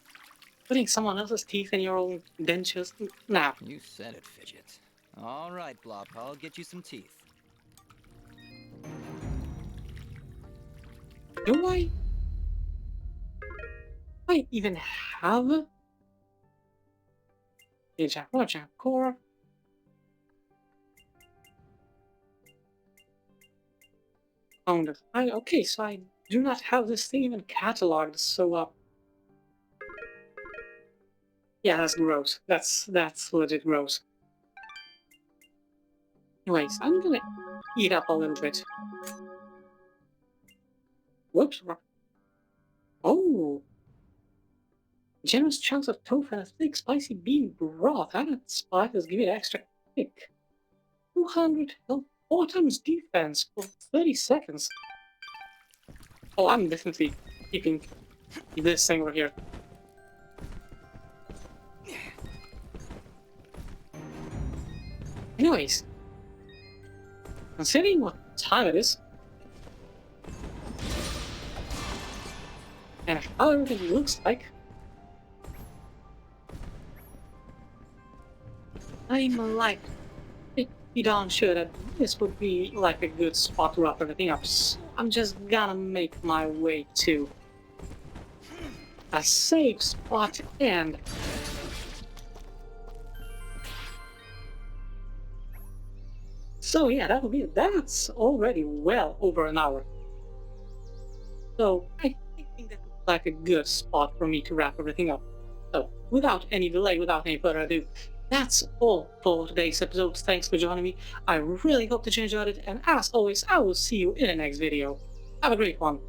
putting someone else's teeth in your own dentures. Nah. You said it, Fidget. All right, Blop, I'll get you some teeth. Do I even have a Jack core? Found it. Okay, so I do not have this thing even cataloged, so yeah, that's gross. That's legit gross. Anyways, I'm gonna eat up a little bit. Whoops. Oh! Generous chunks of tofu and a thick spicy bean broth. Added spices give it extra kick. 200 health, 4 times defense for 30 seconds. Oh, I'm definitely keeping this thing over here. Anyways, considering what time it is, and how everything looks like, I'm like pretty darn sure that this would be like a good spot to wrap everything up. So I'm just gonna make my way to a safe spot and so yeah, that's already well over an hour. So I think that's like a good spot for me to wrap everything up. So without any delay, without any further ado, that's all for today's episode. Thanks for joining me. I really hope that you enjoyed it, and as always, I will see you in the next video. Have a great one.